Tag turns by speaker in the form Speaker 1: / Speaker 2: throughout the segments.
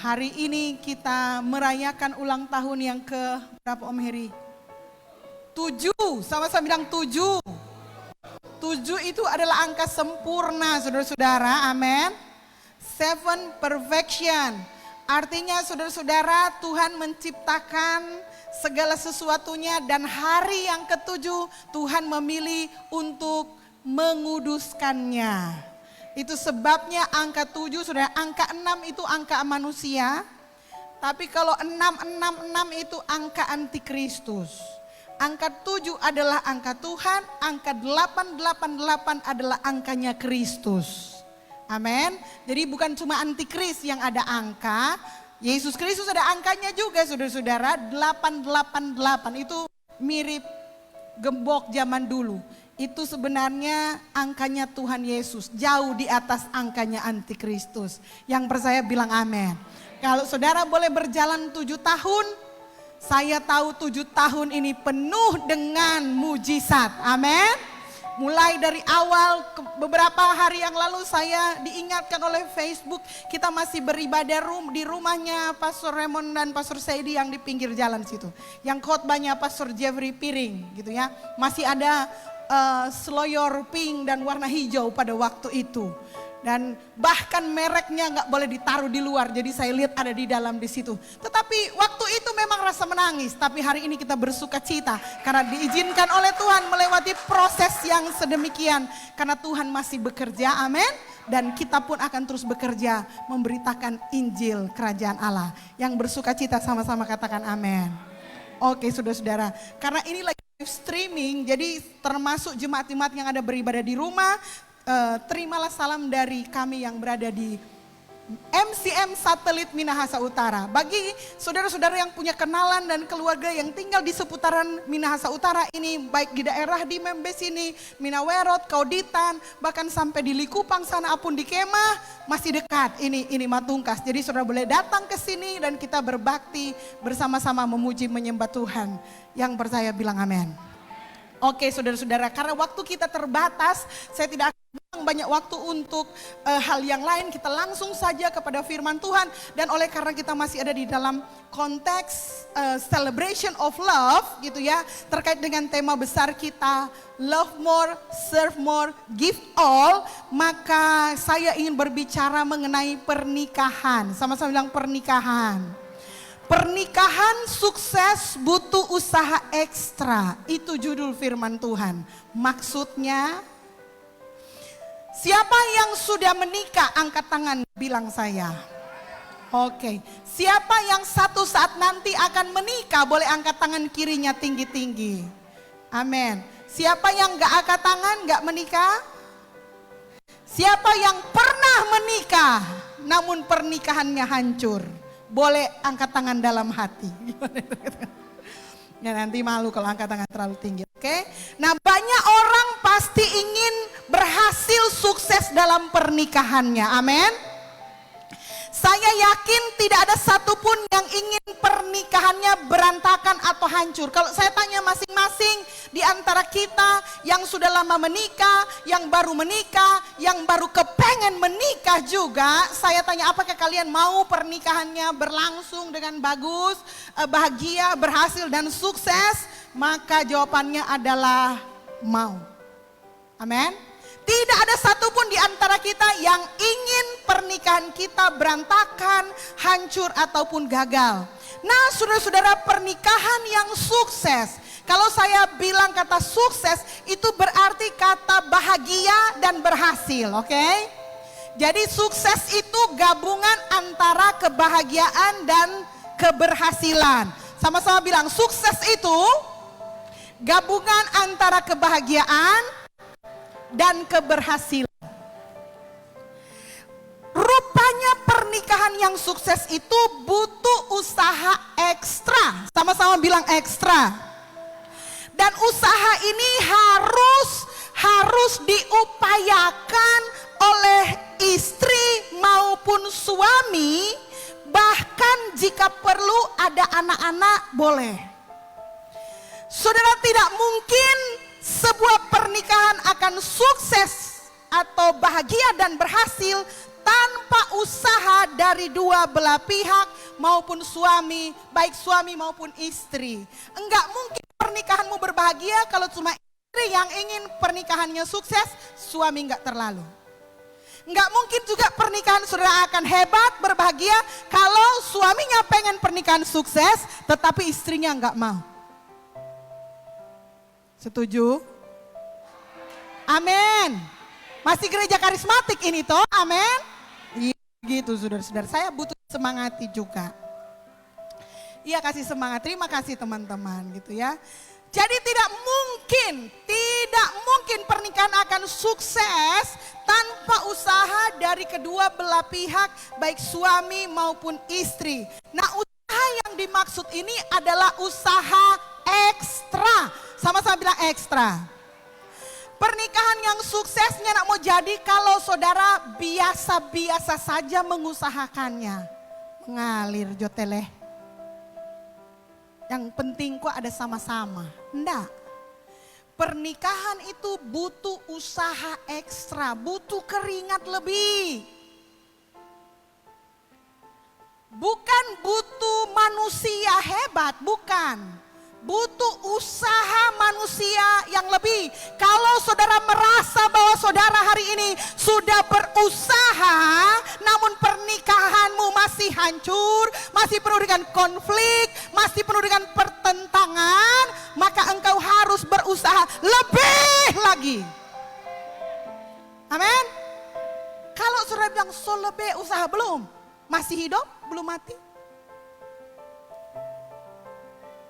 Speaker 1: Hari ini kita merayakan ulang tahun yang ke berapa Om Heri? 7, sama-sama bilang 7. 7 itu adalah angka sempurna saudara-saudara, amin. 7 perfection, artinya saudara-saudara Tuhan menciptakan segala sesuatunya dan hari yang ke-7 Tuhan memilih untuk menguduskannya. Itu sebabnya angka 7, saudara, angka 6 itu angka manusia. Tapi kalau 666 itu angka antikristus. Angka 7 adalah angka Tuhan, angka 888 adalah angkanya Kristus. Amin. Jadi bukan cuma antikris yang ada angka, Yesus Kristus ada angkanya juga saudara-saudara, 888 itu mirip gembok zaman dulu. Itu sebenarnya angkanya Tuhan Yesus, jauh di atas angkanya antikristus. Yang percaya bilang amin. Kalau saudara boleh berjalan 7 tahun, saya tahu 7 tahun ini penuh dengan mujizat, amin. Mulai dari awal beberapa hari yang lalu saya diingatkan oleh Facebook, kita masih beribadah di rumahnya Pastor Raymond dan Pastor Saidi yang di pinggir jalan situ. Yang khotbahnya Pastor Jeffrey Piring gitu ya. Masih ada seloyor pink dan warna hijau pada waktu itu. Dan bahkan mereknya nggak boleh ditaruh di luar, jadi saya lihat ada di dalam di situ. Tetapi waktu itu memang rasa menangis, tapi hari ini kita bersuka cita karena diizinkan oleh Tuhan melewati proses yang sedemikian. Karena Tuhan masih bekerja, amin. Dan kita pun akan terus bekerja memberitakan Injil Kerajaan Allah. Yang bersuka cita sama-sama katakan amin. Oke saudara-saudara, karena ini lagi live streaming, jadi termasuk jemaat-jemaat yang ada beribadah di rumah. Terimalah salam dari kami yang berada di MCM Satelit Minahasa Utara. Bagi saudara-saudara yang punya kenalan dan keluarga yang tinggal di seputaran Minahasa Utara ini, baik di daerah di Membes ini, Minawerot, Kauditan, bahkan sampai di Likupang sana pun di Kemah, masih dekat ini Matungkas. Jadi saudara boleh datang ke sini dan kita berbakti bersama-sama memuji menyembah Tuhan. Yang percaya bilang amin. Oke saudara-saudara, karena waktu kita terbatas, saya tidak akan banyak waktu untuk hal yang lain. Kita langsung saja kepada firman Tuhan. Dan oleh karena kita masih ada di dalam konteks celebration of love gitu ya, terkait dengan tema besar kita, love more, serve more, give all. Maka saya ingin berbicara mengenai pernikahan. Sama-sama bilang pernikahan. Pernikahan sukses butuh usaha ekstra. Itu judul firman Tuhan. Maksudnya, siapa yang sudah menikah angkat tangan bilang saya. Oke. Siapa yang satu saat nanti akan menikah boleh angkat tangan kirinya tinggi-tinggi. Amin. Siapa yang gak angkat tangan gak menikah? Siapa yang pernah menikah namun pernikahannya hancur? Boleh angkat tangan dalam hati. Ya nanti malu kalau angkat tangan terlalu tinggi. Oke. Nah banyak orang pasti ingin berhasil sukses dalam pernikahannya. Amin. Saya yakin tidak ada satupun yang ingin pernikahannya berantakan atau hancur. Kalau saya tanya masing-masing di antara kita yang sudah lama menikah, yang baru menikah, yang baru kepengen menikah juga, saya tanya apakah kalian mau pernikahannya berlangsung dengan bagus, bahagia, berhasil dan sukses? Maka jawabannya adalah mau. Amin. Tidak ada satupun di antara kita yang ingin pernikahan kita berantakan, hancur ataupun gagal. Nah saudara-saudara, pernikahan yang sukses, kalau saya bilang kata sukses itu berarti kata bahagia dan berhasil, oke? Jadi sukses itu gabungan antara kebahagiaan dan keberhasilan. Sama-sama bilang sukses itu gabungan antara kebahagiaan dan keberhasilan. Rupanya pernikahan yang sukses itu butuh usaha ekstra. Sama-sama bilang ekstra. Dan usaha ini harus diupayakan oleh istri maupun suami. Bahkan jika perlu ada anak-anak boleh. Saudara, tidak mungkin sebuah pernikahan akan sukses atau bahagia dan berhasil tanpa usaha dari dua belah pihak maupun suami, baik suami maupun istri. Enggak mungkin pernikahanmu berbahagia kalau cuma istri yang ingin pernikahannya sukses, suami enggak terlalu. Enggak mungkin juga pernikahan saudara akan hebat, berbahagia kalau suaminya pengen pernikahan sukses tetapi istrinya enggak mau. Setuju? Amin. Masih gereja karismatik ini toh, amin. Iya gitu saudara-saudara, saya butuh semangati juga. Iya kasih semangat, terima kasih teman-teman gitu ya. Jadi tidak mungkin pernikahan akan sukses tanpa usaha dari kedua belah pihak, baik suami maupun istri. Nah, usaha yang dimaksud ini adalah usaha ekstra. Sama-sama bilang ekstra. Pernikahan yang suksesnya nak mau jadi kalau saudara biasa-biasa saja mengusahakannya. Mengalir joteleh. Yang penting kok ada sama-sama. Enggak. Pernikahan itu butuh usaha ekstra, butuh keringat lebih. Bukan butuh manusia hebat, bukan. Butuh usaha manusia yang lebih. Kalau saudara merasa bahwa saudara hari ini sudah berusaha, namun pernikahanmu masih hancur, masih penuh dengan konflik, masih penuh dengan pertentangan, maka engkau harus berusaha lebih lagi. Amin. Kalau saudara bilang so lebih usaha belum, masih hidup, belum mati.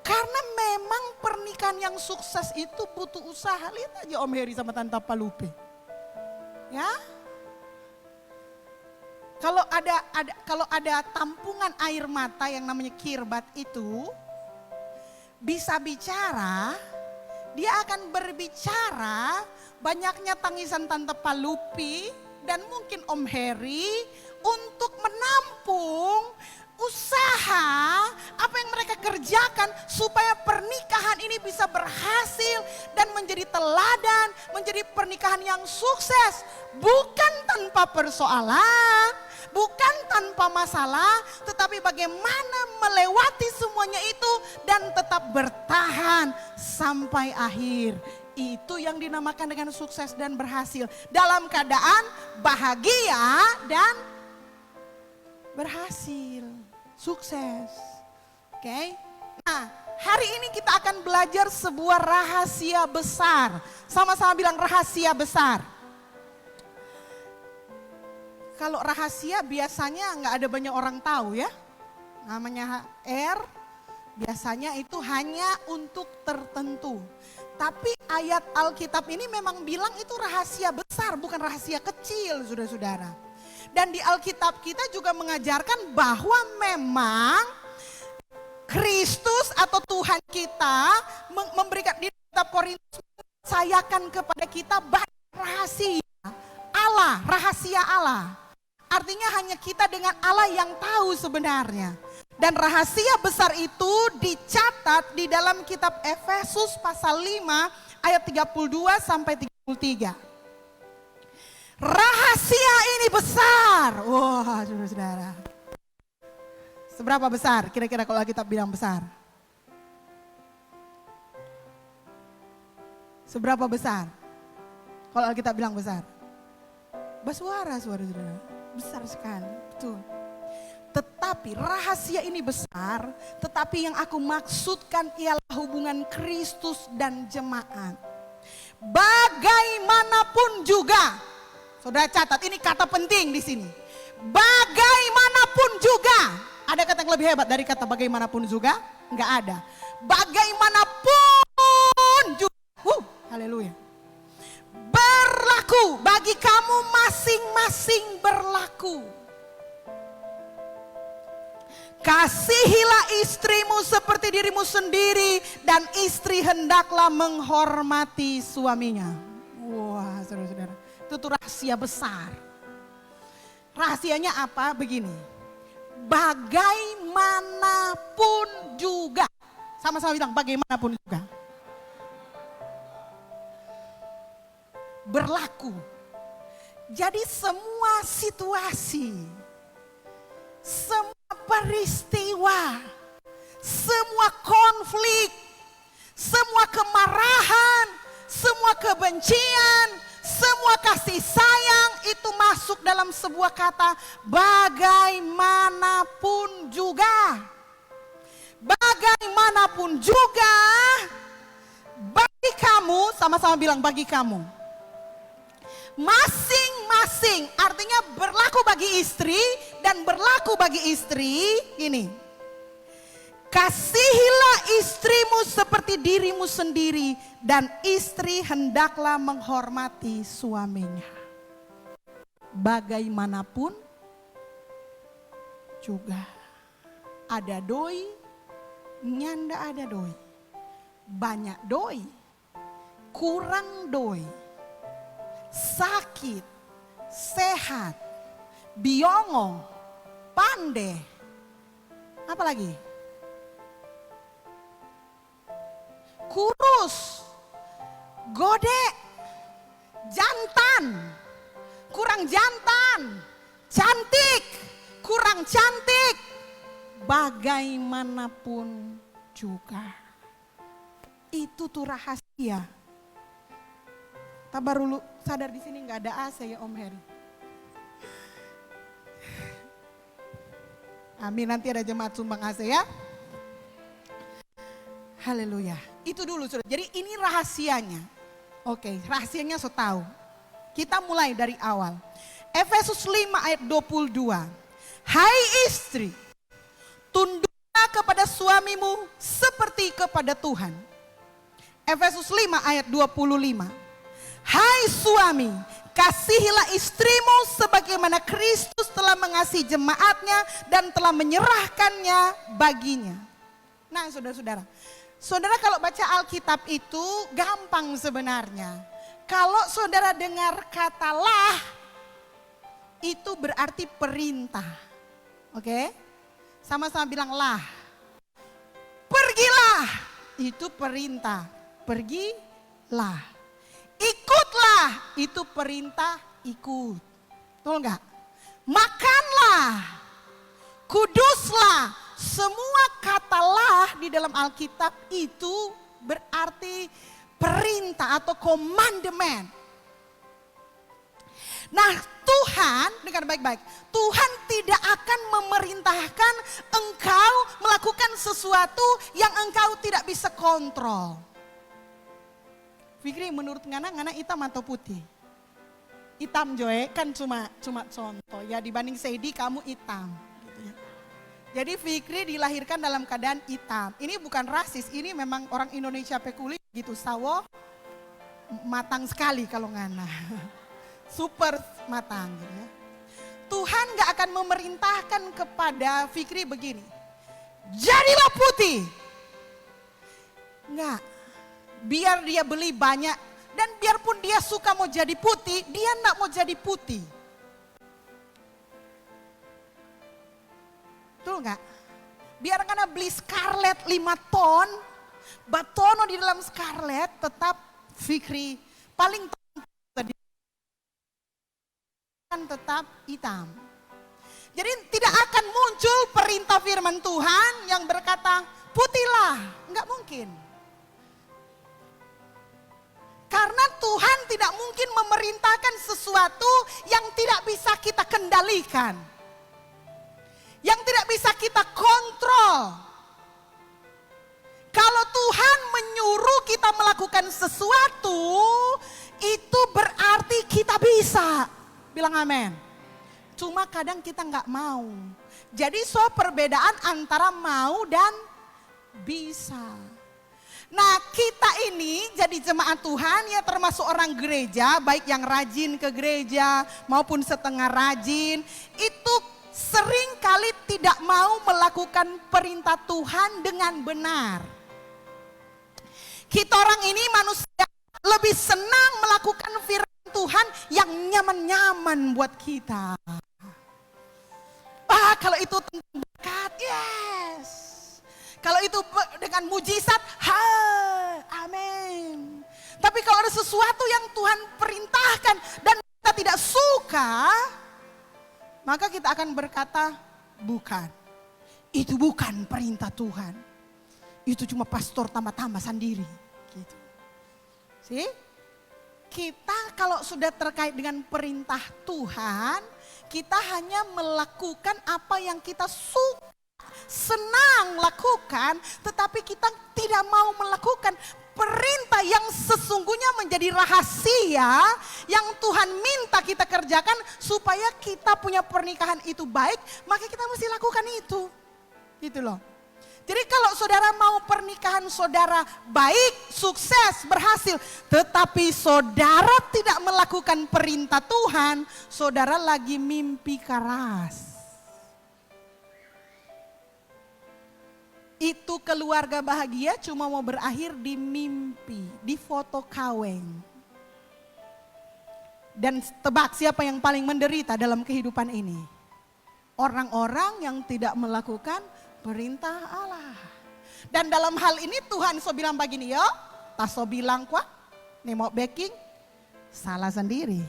Speaker 1: Karena memang pernikahan yang sukses itu butuh usaha. Lihat aja Om Heri sama Tante Palupe. Ya. Kalau ada tampungan air mata yang namanya kirbat itu bisa bicara, dia akan berbicara banyaknya tangisan Tante Palupi dan mungkin Om Heri untuk menampung usaha apa yang mereka kerjakan supaya pernikahan ini bisa berhasil dan menjadi teladan, menjadi pernikahan yang sukses. Bukan tanpa persoalan, bukan tanpa masalah, tetapi bagaimana melewati semuanya itu dan tetap bertahan sampai akhir. Itu yang dinamakan dengan sukses dan berhasil. Dalam keadaan bahagia dan berhasil. Sukses. Oke. Nah, hari ini kita akan belajar sebuah rahasia besar. Sama-sama bilang rahasia besar. Kalau rahasia biasanya nggak ada banyak orang tahu ya. Namanya HR, biasanya itu hanya untuk tertentu. Tapi ayat Alkitab ini memang bilang itu rahasia besar, bukan rahasia kecil, saudara-saudara. Dan di Alkitab kita juga mengajarkan bahwa memang Kristus atau Tuhan kita memberikan di kitab Korintus mempercayakan kepada kita banyak rahasia Allah, rahasia Allah. Artinya hanya kita dengan Allah yang tahu sebenarnya. Dan rahasia besar itu dicatat di dalam kitab Efesus pasal 5 ayat 32 sampai 33. Rahasia ini besar. Wah, saudara-saudara. Seberapa besar kira-kira kalau kita bilang besar? Seberapa besar? Kalau kita bilang besar? Bersuara, saudara-saudara. Besar sekali, betul. Tetapi rahasia ini besar, tetapi yang aku maksudkan ialah hubungan Kristus dan jemaat. Bagaimanapun juga, saudara catat, ini kata penting di sini. Bagaimanapun juga, ada kata yang lebih hebat dari kata bagaimanapun juga? Enggak ada. Bagaimanapun juga, haleluya. Berlaku bagi kamu masing-masing berlaku. Kasihilah istrimu seperti dirimu sendiri dan istri hendaklah menghormati suaminya. Wah, saudara-saudara, itu tuh rahasia besar. Rahasianya apa? Begini. Bagaimanapun juga. Sama-sama bilang bagaimanapun juga. Berlaku. Jadi semua situasi, semua peristiwa, semua konflik, semua kemarahan, semua kebencian, semua kasih sayang itu masuk dalam sebuah kata bagaimanapun juga. Bagaimanapun juga bagi kamu, sama-sama bilang bagi kamu. Masing-masing artinya berlaku bagi istri dan berlaku bagi istri ini. Kasihilah istrimu seperti dirimu sendiri dan istri hendaklah menghormati suaminya. Bagaimanapun juga ada doi, nyanda ada doi. Banyak doi, kurang doi, sakit, sehat, biongo, pandai, apa lagi? Kurus, godek, jantan, kurang jantan, cantik, kurang cantik, bagaimanapun juga. Itu tuh rahasia. Tak baru lu sadar di sini nggak ada AC ya Om Heri. Amin, nanti ada jemaat sumbang AC ya. Haleluya. Itu dulu Saudara. Jadi ini rahasianya. Oke, rahasianya so tahu. Kita mulai dari awal. Efesus 5 ayat 22. Hai istri, tunduklah kepada suamimu seperti kepada Tuhan. Efesus 5 ayat 25. Hai suami, kasihilah istrimu sebagaimana Kristus telah mengasihi jemaatnya dan telah menyerahkannya baginya. Nah saudara-saudara, saudara kalau baca Alkitab itu gampang sebenarnya. Kalau saudara dengar kata lah, itu berarti perintah. Oke? Sama-sama bilang lah. Pergilah, itu perintah. Pergilah. Ikutlah, itu perintah ikut. Betul enggak? Makanlah, kuduslah. Semua kata lah di dalam Alkitab itu berarti perintah atau commandment. Nah Tuhan, dengar baik-baik, Tuhan tidak akan memerintahkan engkau melakukan sesuatu yang engkau tidak bisa kontrol. Fikri menurut ngana hitam atau putih? Hitam Joe, kan cuma contoh ya, dibanding Seidi kamu hitam. Gitu ya. Jadi Fikri dilahirkan dalam keadaan hitam. Ini bukan rasis, ini memang orang Indonesia pekulit gitu. Sawo matang sekali kalau ngana. Super matang gitu ya. Tuhan gak akan memerintahkan kepada Fikri begini. Jadilah putih. Enggak. Biar dia beli banyak dan biarpun dia suka mau jadi putih, dia enggak mau jadi putih. Betul enggak? Biar karena beli scarlet 5 ton, batono di dalam scarlet tetap Fikri paling tetap hitam. Jadi tidak akan muncul perintah firman Tuhan yang berkata putihlah, enggak mungkin. Karena Tuhan tidak mungkin memerintahkan sesuatu yang tidak bisa kita kendalikan. Yang tidak bisa kita kontrol. Kalau Tuhan menyuruh kita melakukan sesuatu, itu berarti kita bisa. Bilang amin. Cuma kadang kita nggak mau. Jadi perbedaan antara mau dan bisa. Nah kita ini jadi jemaat Tuhan ya, termasuk orang gereja, baik yang rajin ke gereja maupun setengah rajin, itu sering kali tidak mau melakukan perintah Tuhan dengan benar. Kita orang ini manusia lebih senang melakukan firman Tuhan yang nyaman-nyaman buat kita. Kalau itu tentang berkat, yes. Kalau itu dengan mujizat, amin. Tapi kalau ada sesuatu yang Tuhan perintahkan dan kita kita tidak suka, maka kita akan berkata, bukan. Itu bukan perintah Tuhan. Itu cuma pastor tambah-tambah sendiri. Gitu. See? Kita kalau sudah terkait dengan perintah Tuhan, kita hanya melakukan apa yang kita suka, senang lakukan, tetapi kita tidak mau melakukan perintah yang sesungguhnya menjadi rahasia yang Tuhan minta kita kerjakan supaya kita punya pernikahan itu baik, maka kita mesti lakukan itu. Gitu loh. Jadi kalau saudara mau pernikahan saudara baik, sukses, berhasil, tetapi saudara tidak melakukan perintah Tuhan, saudara lagi mimpi keras. Itu keluarga bahagia cuma mau berakhir di mimpi, di foto kaweng. Dan tebak siapa yang paling menderita dalam kehidupan ini? Orang-orang yang tidak melakukan perintah Allah. Dan dalam hal ini Tuhan so bilang begini, yo, tak so bilang kuah, nih mau baking, salah sendiri.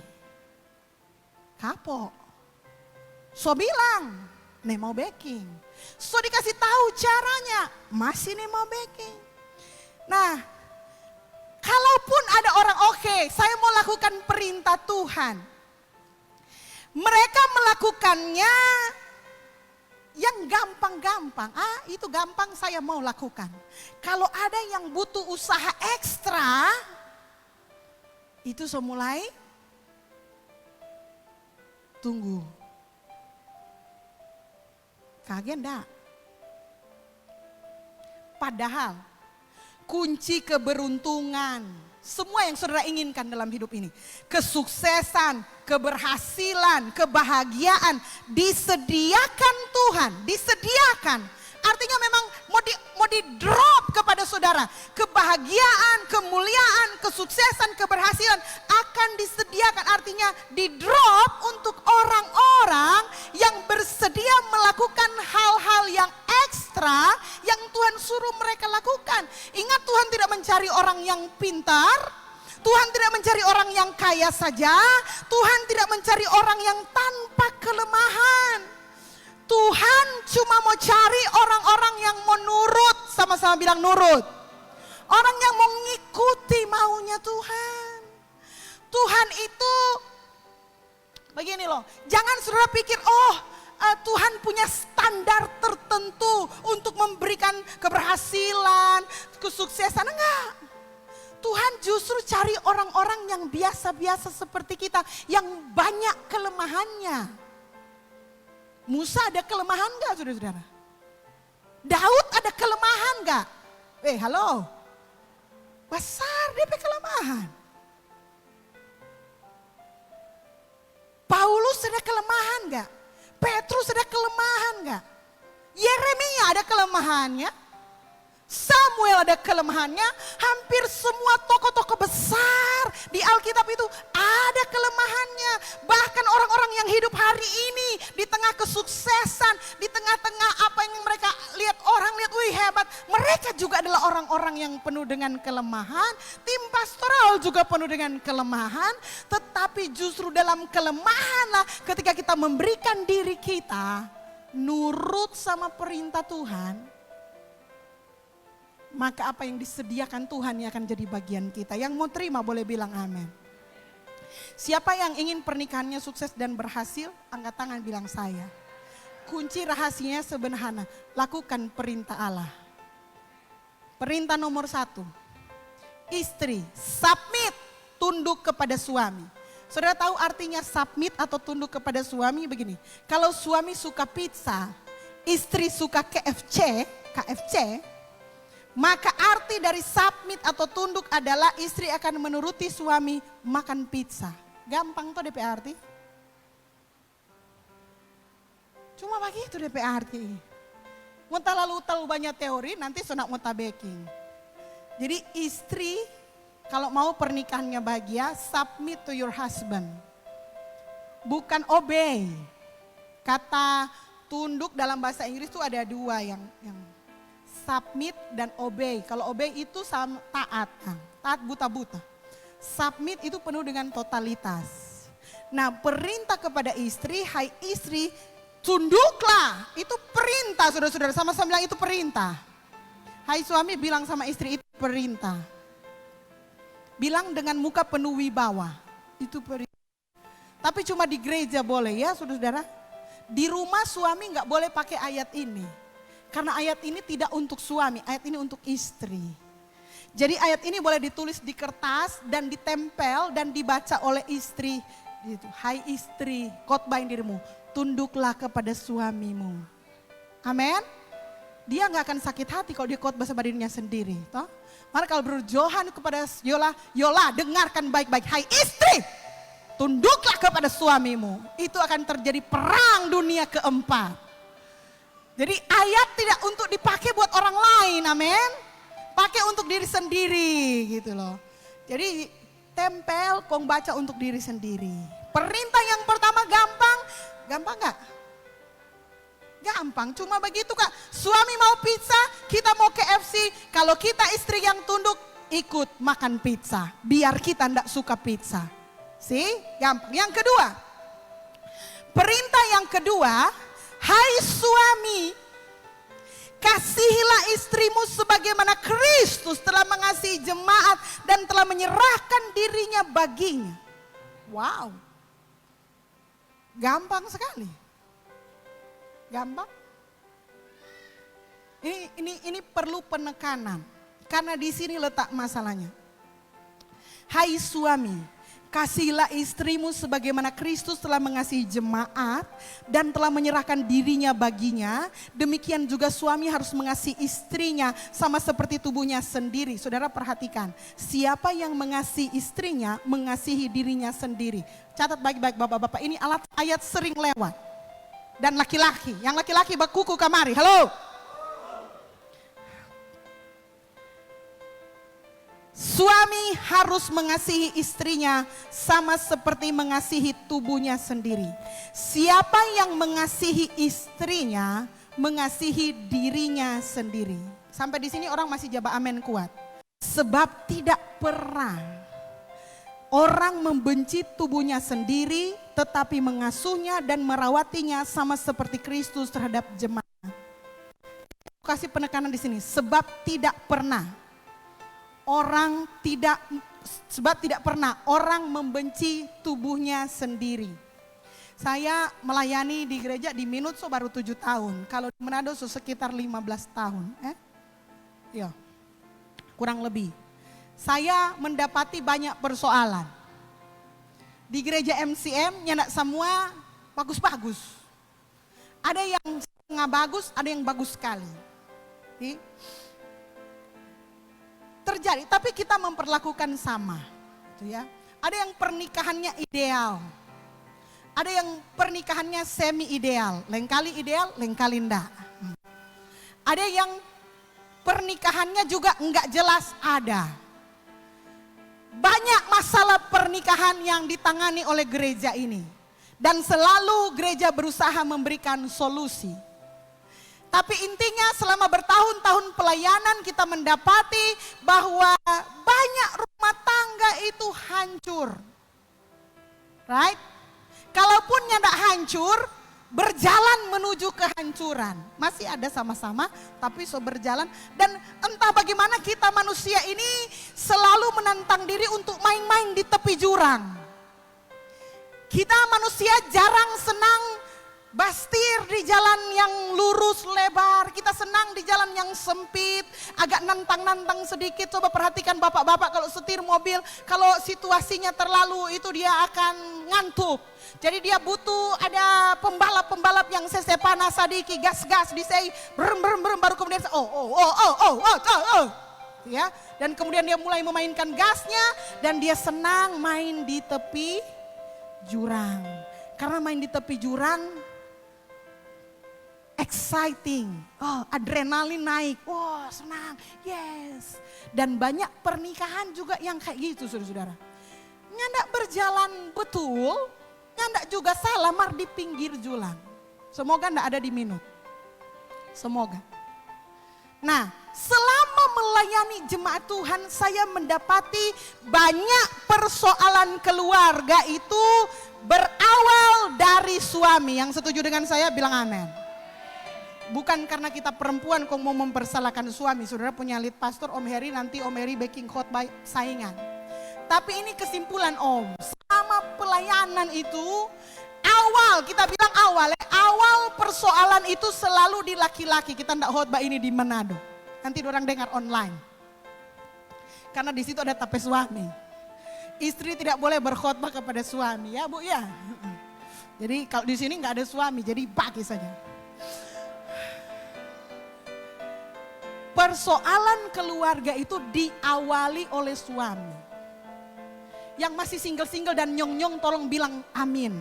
Speaker 1: Kapok. So bilang, nih mau baking. So dikasih tahu caranya, masih nih mau baking. Nah, kalaupun ada orang oke, saya mau lakukan perintah Tuhan. Mereka melakukannya yang gampang-gampang, itu gampang saya mau lakukan. Kalau ada yang butuh usaha ekstra, itu semulai tunggu. Kaget enggak? Padahal kunci keberuntungan, semua yang saudara inginkan dalam hidup ini, kesuksesan, keberhasilan, kebahagiaan disediakan Tuhan, disediakan. Artinya memang mau di drop kepada saudara. Kebahagiaan, kemuliaan, kesuksesan, keberhasilan akan disediakan. Artinya di drop untuk orang-orang yang bersedia melakukan hal-hal yang ekstra yang Tuhan suruh mereka lakukan. Ingat, Tuhan tidak mencari orang yang pintar. Tuhan tidak mencari orang yang kaya saja. Tuhan tidak mencari orang yang tanpa kelemahan. Tuhan cuma mau cari orang-orang yang mau nurut, sama-sama bilang nurut. Orang yang mau mengikuti maunya Tuhan. Tuhan itu begini loh, jangan saudara pikir Tuhan punya standar tertentu untuk memberikan keberhasilan, kesuksesan, enggak. Tuhan justru cari orang-orang yang biasa-biasa seperti kita, yang banyak kelemahannya. Musa ada kelemahan gak saudara-saudara? Daud ada kelemahan gak? Halo. Besar dia kelemahan. Paulus ada kelemahan gak? Petrus ada kelemahan gak? Yeremia ada kelemahannya. Samuel ada kelemahannya. Hampir semua tokoh-tokoh besar di Alkitab itu ada kelemahannya. Bahkan orang-orang yang hidup hari ini di tengah kesuksesan, di tengah-tengah apa yang mereka lihat, orang lihat, wih hebat. Mereka juga adalah orang-orang yang penuh dengan kelemahan. Tim pastoral juga penuh dengan kelemahan. Tetapi justru dalam kelemahanlah ketika kita memberikan diri kita nurut sama perintah Tuhan, maka apa yang disediakan Tuhan yang akan jadi bagian kita. Yang mau terima boleh bilang amin. Siapa yang ingin pernikahannya sukses dan berhasil, angkat tangan bilang saya. Kunci rahasianya sederhana, lakukan perintah Allah. Perintah nomor 1, istri submit, tunduk kepada suami. Saudara tahu artinya submit atau tunduk kepada suami begini. Kalau suami suka pizza, istri suka KFC, maka arti dari submit atau tunduk adalah istri akan menuruti suami makan pizza. Gampang tuh DP arti. Cuma begitu DP arti. Mau terlalu banyak teori, nanti sunak mau baking. Jadi istri kalau mau pernikahannya bahagia, submit to your husband. Bukan obey. Kata tunduk dalam bahasa Inggris itu ada dua yang submit dan obey. Kalau obey itu sama taat buta-buta. Submit itu penuh dengan totalitas. Nah, perintah kepada istri, hai istri, tunduklah. Itu perintah, saudara-saudara. Sama-sama bilang itu perintah. Hai suami, bilang sama istri, itu perintah. Bilang dengan muka penuh wibawa, itu perintah. Tapi cuma di gereja boleh ya, saudara-saudara. Di rumah suami nggak boleh pakai ayat ini. Karena ayat ini tidak untuk suami, ayat ini untuk istri. Jadi ayat ini boleh ditulis di kertas dan ditempel dan dibaca oleh istri. Gitu. Hai istri, khotbahin dirimu, tunduklah kepada suamimu. Amin. Dia nggak akan sakit hati kalau dia khotbah sama dirinya sendiri. Toh? Maka kalau berjohan kepada Yola, Yola dengarkan baik-baik. Hai istri, tunduklah kepada suamimu. Itu akan terjadi perang dunia keempat. Jadi ayat tidak untuk dipakai buat orang lain, amin. Pakai untuk diri sendiri gitu loh. Jadi tempel, kong baca untuk diri sendiri. Perintah yang pertama gampang, gampang gak? Gampang, cuma begitu Kak. Suami mau pizza, kita mau KFC. Kalau kita istri yang tunduk, ikut makan pizza. Biar kita ndak suka pizza. Gampang. Yang kedua, perintah yang kedua, hai suami, kasihilah istrimu sebagaimana Kristus telah mengasihi jemaat dan telah menyerahkan dirinya baginya. Wow. Gampang sekali. Gampang. Ini perlu penekanan. Karena di sini letak masalahnya. Hai suami, kasihilah istrimu sebagaimana Kristus telah mengasihi jemaat dan telah menyerahkan dirinya baginya. Demikian juga suami harus mengasihi istrinya sama seperti tubuhnya sendiri. Saudara perhatikan, siapa yang mengasihi istrinya mengasihi dirinya sendiri. Catat baik-baik bapak-bapak, ini ayat sering lewat. Dan laki-laki, yang laki-laki bakuku kamari, halo. Suami harus mengasihi istrinya sama seperti mengasihi tubuhnya sendiri. Siapa yang mengasihi istrinya, mengasihi dirinya sendiri. Sampai di sini orang masih jawab amin kuat. Sebab tidak pernah orang membenci tubuhnya sendiri, tetapi mengasuhnya dan merawatinya sama seperti Kristus terhadap jemaat. Kasih penekanan di sini, sebab tidak pernah orang membenci tubuhnya sendiri. Saya melayani di gereja di Minutso baru 7 tahun. Kalau di Manado sekitar 15 tahun. Ya, kurang lebih. Saya mendapati banyak persoalan. Di gereja MCM nyandak semua bagus-bagus. Ada yang setengah bagus, ada yang bagus sekali. Terjadi, tapi kita memperlakukan sama. Gitu ya. Ada yang pernikahannya ideal. Ada yang pernikahannya semi ideal. Lain kali ideal, lain kali enggak. Ada yang pernikahannya juga enggak jelas ada. Banyak masalah pernikahan yang ditangani oleh gereja ini. Dan selalu gereja berusaha memberikan solusi. Tapi intinya selama bertahun-tahun pelayanan kita mendapati bahwa banyak rumah tangga itu hancur. Right? Kalaupun tidak hancur, berjalan menuju kehancuran. Masih ada sama-sama, tapi berjalan. Dan entah bagaimana kita manusia ini selalu menantang diri untuk main-main di tepi jurang. Kita manusia jarang senang bastir di jalan yang lurus lebar, kita senang di jalan yang sempit, agak nantang-nantang sedikit. Coba perhatikan bapak-bapak kalau setir mobil, kalau situasinya terlalu itu dia akan ngantuk. Jadi dia butuh ada pembalap-pembalap yang panas sadiki, gas-gas disei, berem baru kemudian ya. Dan kemudian dia mulai memainkan gasnya dan dia senang main di tepi jurang. Karena main di tepi jurang exciting, adrenalin naik, senang, yes. Dan banyak pernikahan juga yang kayak gitu saudara-saudara. Nyandak berjalan betul, nyandak juga salah, mar di pinggir jurang. Semoga ndak ada di Minut. Semoga. Nah, selama melayani jemaat Tuhan, saya mendapati banyak persoalan keluarga itu berawal dari suami. Yang setuju dengan saya bilang amin. Bukan karena kita perempuan kok mau mempersalahkan suami. Saudara punya lead pastor Om Heri, nanti Om Heri backing khotbah saingan. Tapi ini kesimpulan Om, sama pelayanan itu awal, kita bilang awal persoalan itu selalu di laki-laki. Kita enggak khotbah ini di Manado. Nanti orang dengar online. Karena di situ ada tape suami. Istri tidak boleh berkhotbah kepada suami, ya Bu ya. Jadi kalau di sini enggak ada suami, jadi pakai saja. Persoalan keluarga itu diawali oleh suami. Yang masih single-single dan nyong-nyong tolong bilang amin.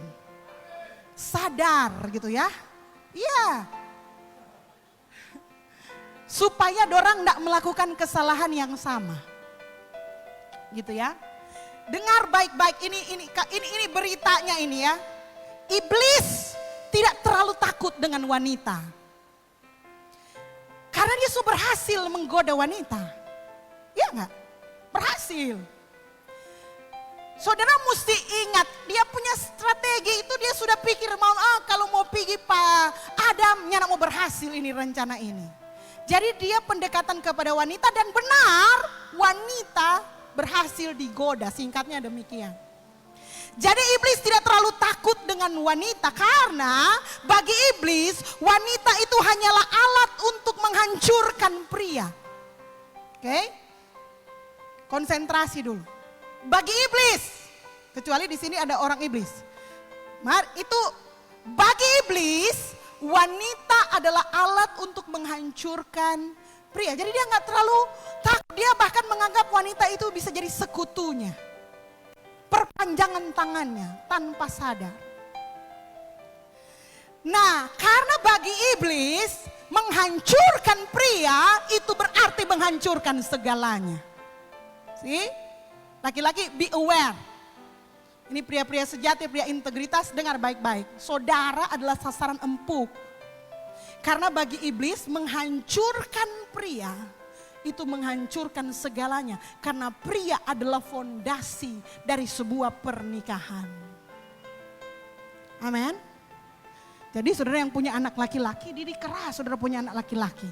Speaker 1: Sadar gitu ya. Iya. Supaya dorang tidak melakukan kesalahan yang sama. Gitu ya. Dengar baik-baik ini beritanya ini ya. Iblis tidak terlalu takut dengan wanita. Karena dia sudah berhasil menggoda wanita. Iya enggak? Berhasil. Saudara mesti ingat, dia punya strategi itu, dia sudah pikir kalau mau pergi Pak Adam, nyana mau berhasil ini rencana ini. Jadi dia pendekatan kepada wanita dan benar wanita berhasil digoda, singkatnya demikian. Jadi iblis tidak terlalu takut dengan wanita karena bagi iblis wanita itu hanyalah alat untuk menghancurkan pria. Oke? Konsentrasi dulu. Bagi iblis, kecuali di sini ada orang iblis. Itu bagi iblis wanita adalah alat untuk menghancurkan pria. Jadi dia nggak terlalu takut, dia bahkan menganggap wanita itu bisa jadi sekutunya. Perpanjangan tangannya tanpa sadar. Nah, karena bagi iblis menghancurkan pria itu berarti menghancurkan segalanya. See? Laki-laki be aware. Ini pria-pria sejati, pria integritas, dengar baik-baik. Saudara adalah sasaran empuk. Karena bagi iblis menghancurkan pria itu menghancurkan segalanya. Karena pria adalah fondasi dari sebuah pernikahan. Amin. Jadi saudara yang punya anak laki-laki, didik keras saudara punya anak laki-laki.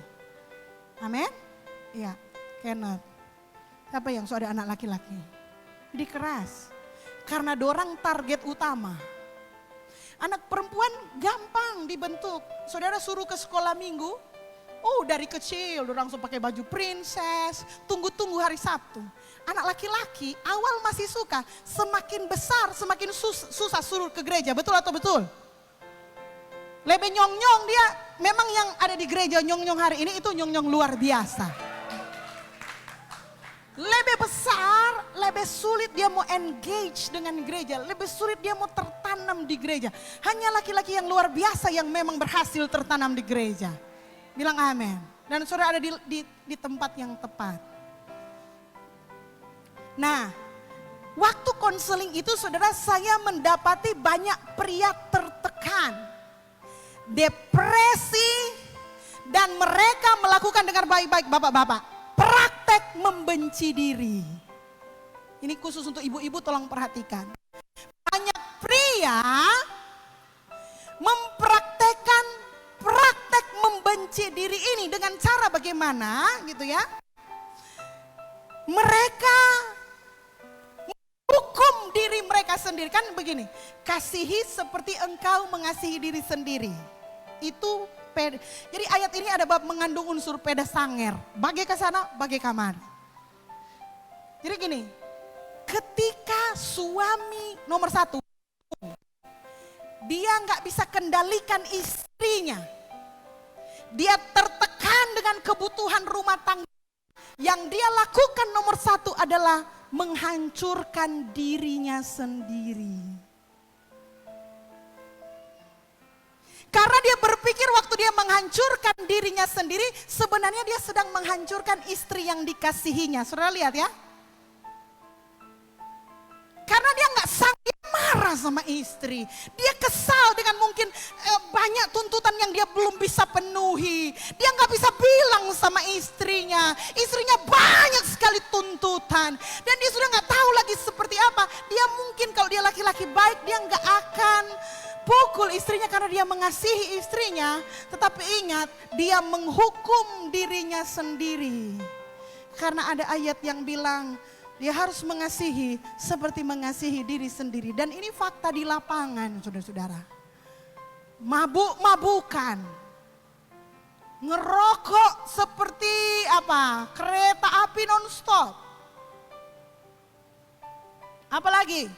Speaker 1: Amin. Iya, Kenneth. Siapa yang sudah ada anak laki-laki? Didik keras. Karena dorang target utama. Anak perempuan gampang dibentuk. Saudara suruh ke sekolah minggu. Oh dari kecil dorang langsung pakai baju princess. Tunggu-tunggu hari Sabtu. Anak laki-laki awal masih suka. Semakin besar semakin susah suruh ke gereja. Betul atau betul? Lebih nyong-nyong dia. Memang yang ada di gereja nyong-nyong hari ini itu nyong-nyong luar biasa. Lebih besar, lebih sulit dia mau engage dengan gereja. Lebih sulit dia mau tertanam di gereja. Hanya laki-laki yang luar biasa yang memang berhasil tertanam di gereja. Bilang amin. Dan saudara ada di tempat yang tepat. Nah, waktu konseling itu saudara saya mendapati banyak pria tertekan. Depresi. Dan mereka melakukan dengan baik-baik bapak-bapak. Praktek membenci diri. Ini khusus untuk ibu-ibu tolong perhatikan. Banyak pria mempraktekkan praktek membenci diri ini dengan cara bagaimana gitu ya. Mereka menghukum diri mereka sendiri. Kan begini, kasihi seperti engkau mengasihi diri sendiri. Itu jadi ayat ini ada bab mengandung unsur peda sanger. Bagai ke sana, bagai kamar. Jadi gini, ketika suami nomor satu, dia nggak bisa kendalikan istrinya. Dia tertekan dengan kebutuhan rumah tangga. Yang dia lakukan nomor satu adalah menghancurkan dirinya sendiri. Karena dia berpikir waktu dia menghancurkan dirinya sendiri, sebenarnya dia sedang menghancurkan istri yang dikasihinya. Saudara lihat ya. Karena dia nggak sanggup marah. marah sama istri. Dia kesal dengan mungkin banyak tuntutan yang dia belum bisa penuhi. Dia nggak bisa bilang sama istrinya. Istrinya banyak sekali tuntutan. Dan dia sudah nggak tahu lagi seperti apa. Dia mungkin kalau dia laki-laki baik, dia nggak akan pukul istrinya karena dia mengasihi istrinya. Tetapi ingat, dia menghukum dirinya sendiri. Karena ada ayat yang bilang, dia harus mengasihi seperti mengasihi diri sendiri. Dan ini fakta di lapangan, saudara-saudara. Mabuk-mabukan. Ngerokok seperti apa? Kereta api non-stop. Apalagi?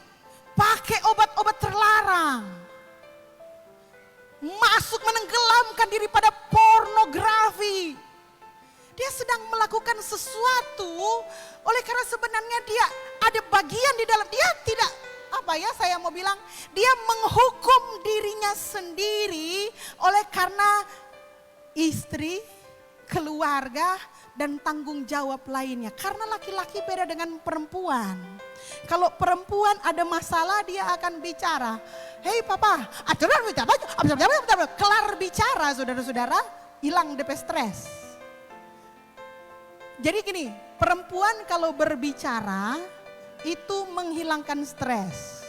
Speaker 1: Pakai obat-obat terlarang. Masuk menenggelamkan diri pada pornografi. Dia sedang melakukan sesuatu oleh karena sebenarnya dia ada bagian di dalam, dia tidak, saya mau bilang, dia menghukum dirinya sendiri oleh karena istri, keluarga, dan tanggung jawab lainnya. Karena laki-laki beda dengan perempuan. Kalau perempuan ada masalah dia akan bicara. Hei papa, kelar bicara saudara-saudara, hilang DP stres. Jadi gini, perempuan kalau berbicara itu menghilangkan stres.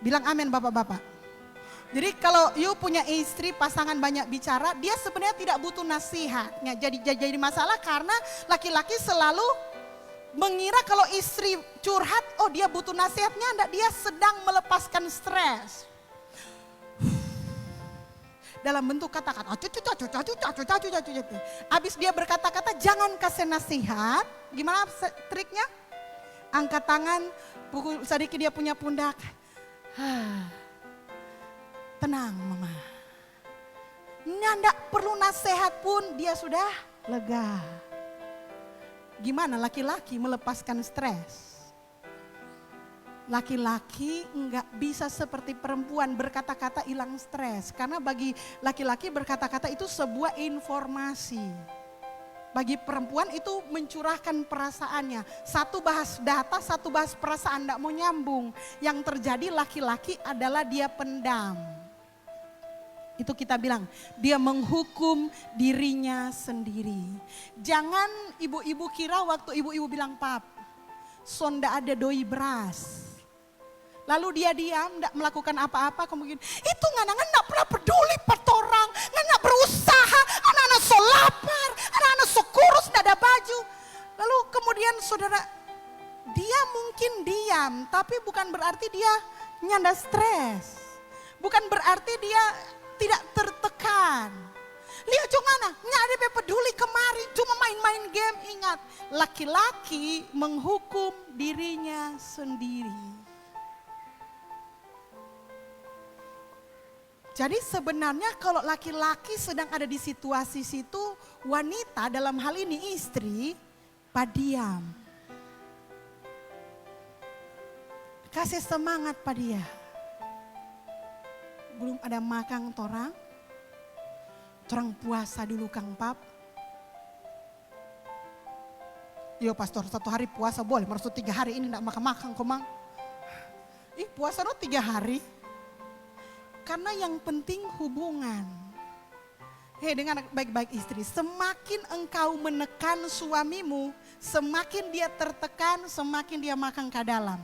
Speaker 1: Bilang amin bapak-bapak. Jadi kalau you punya istri, pasangan banyak bicara, dia sebenarnya tidak butuh nasihatnya. Jadi masalah karena laki-laki selalu mengira kalau istri curhat, oh dia butuh nasihatnya, enggak, dia sedang melepaskan stres. Dalam bentuk kata-kata. Habis dia berkata-kata, jangan kasih nasihat. Gimana triknya? Angkat tangan, pukul sedikit dia punya pundak. Tenang mama. Nggak perlu nasihat pun dia sudah lega. Gimana laki-laki melepaskan stres? Laki-laki enggak bisa seperti perempuan berkata-kata hilang stres. Karena bagi laki-laki berkata-kata itu sebuah informasi. Bagi perempuan itu mencurahkan perasaannya. Satu bahas data, satu bahas perasaan, enggak mau nyambung. Yang terjadi laki-laki adalah dia pendam. Itu kita bilang, dia menghukum dirinya sendiri. Jangan ibu-ibu kira waktu ibu-ibu bilang, pap, sonda ada doi beras. Lalu dia diam, tidak melakukan apa-apa, kemudian itu nggak pernah peduli patorang, nggak berusaha, anak-anak so lapar, anak-anak so kurus, nggak ada baju. Lalu kemudian saudara, dia mungkin diam, tapi bukan berarti dia nyanda stres. Bukan berarti dia tidak tertekan. Lihat cungana, nggak ada peduli kemari, cuma main-main game. Ingat, laki-laki menghukum dirinya sendiri. Jadi sebenarnya kalau laki-laki sedang ada di situasi situ, wanita dalam hal ini istri, padiam. Kasih semangat pada dia. Belum ada makan torang puasa dulu Kang Pap. Yo pastor, 1 hari puasa boleh, maksud 3 hari ini enggak makan-makan komang. Puasa 3 hari. Karena yang penting hubungan. Dengan baik-baik istri, semakin engkau menekan suamimu, semakin dia tertekan, semakin dia makan ke dalam.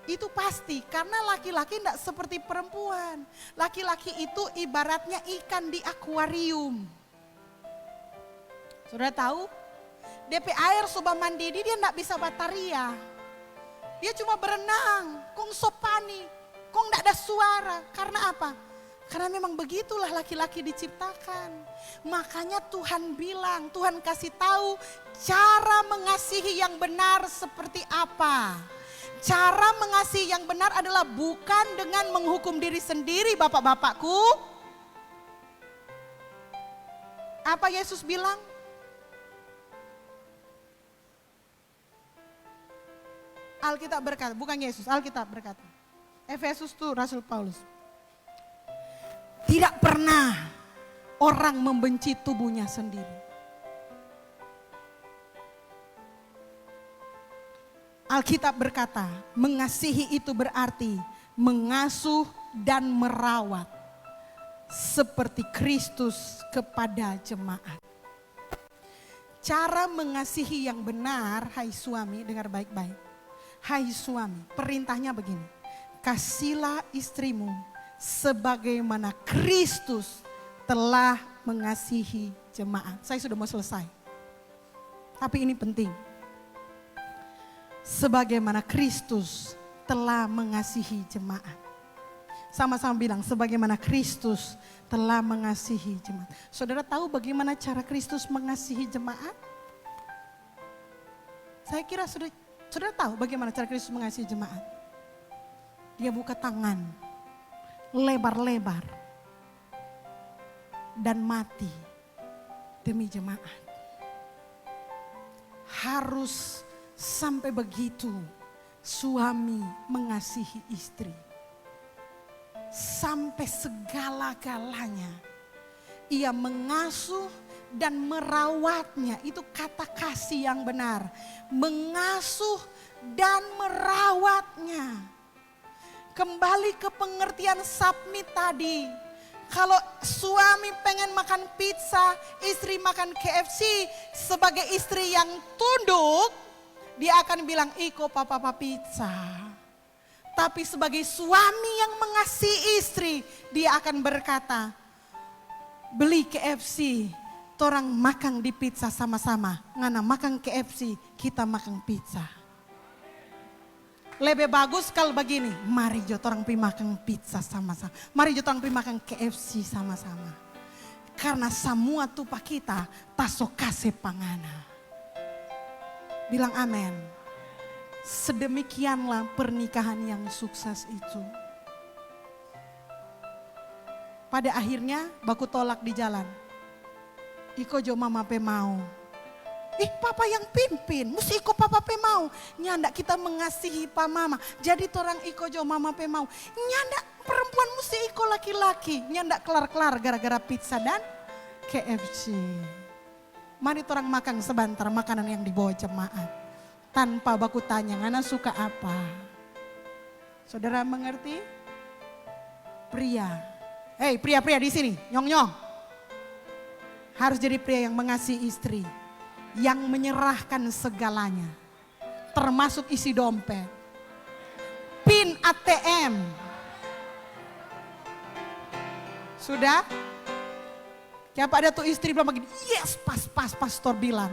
Speaker 1: Itu pasti, karena laki-laki tidak seperti perempuan. Laki-laki itu ibaratnya ikan di akuarium. Sudah tahu? DP air soba mandidi dia tidak bisa bataria. Dia cuma berenang, kong sopani. Kok enggak ada suara? Karena apa? Karena memang begitulah laki-laki diciptakan. Makanya Tuhan bilang, Tuhan kasih tahu cara mengasihi yang benar seperti apa. Cara mengasihi yang benar adalah bukan dengan menghukum diri sendiri, bapak-bapakku. Apa Yesus bilang? Alkitab berkata, bukan Yesus, Alkitab berkata. Efesus itu Rasul Paulus. Tidak pernah orang membenci tubuhnya sendiri. Alkitab berkata, mengasihi itu berarti mengasuh dan merawat seperti Kristus kepada jemaat. Cara mengasihi yang benar, hai suami, dengar baik-baik. Hai suami, perintahnya begini. Kasihilah istrimu sebagaimana Kristus telah mengasihi jemaat. Saya sudah mau selesai. Tapi ini penting. Sebagaimana Kristus telah mengasihi jemaat. Sama-sama bilang, sebagaimana Kristus telah mengasihi jemaat. Saudara tahu bagaimana cara Kristus mengasihi jemaat? Saya kira saudara tahu bagaimana cara Kristus mengasihi jemaat. Dia buka tangan lebar-lebar dan mati demi jemaat. Harus sampai begitu suami mengasihi istri. Sampai segala-galanya ia mengasuh dan merawatnya. Itu kata kasih yang benar. Mengasuh dan merawatnya. Kembali ke pengertian submit tadi. Kalau suami pengen makan pizza, istri makan KFC, sebagai istri yang tunduk, dia akan bilang, iko papa pizza. Tapi sebagai suami yang mengasihi istri, dia akan berkata, beli KFC, torang makan di pizza sama-sama. Ngana makan KFC, kita makan pizza. Lebih bagus kalau begini, mari jo torang pi makan pizza sama-sama. Mari jo torang pi makan KFC sama-sama. Karena semua tupa kita taso kase pangana. Bilang amin. Sedemikianlah pernikahan yang sukses itu. Pada akhirnya baku tolak di jalan. Iko jo mama pe mau. Papa yang pimpin, mesti iko papa pe mau. Nyanda kita mengasihi pa mama. Jadi torang iko jo mama pe mau. Nyanda perempuan mesti iko laki-laki. Nyanda kelar-kelar gara-gara pizza dan KFC. Mari torang makan sebentar makanan yang dibawa jemaat. Tanpa baku tanya, ngana suka apa? Saudara mengerti? Pria. Hei pria-pria di sini, nyong-nyong. Harus jadi pria yang mengasihi istri. Yang menyerahkan segalanya. Termasuk isi dompet. PIN ATM. Sudah? Siapa ada tuh istri bilang begini, yes pas pastor bilang.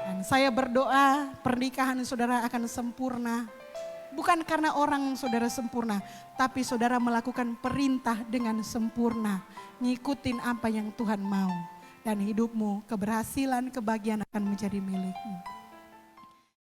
Speaker 1: Dan saya berdoa pernikahan saudara akan sempurna. Bukan karena orang saudara sempurna, tapi saudara melakukan perintah dengan sempurna. Ngikutin apa yang Tuhan mau. Dan hidupmu, keberhasilan, kebahagiaan akan menjadi milikmu.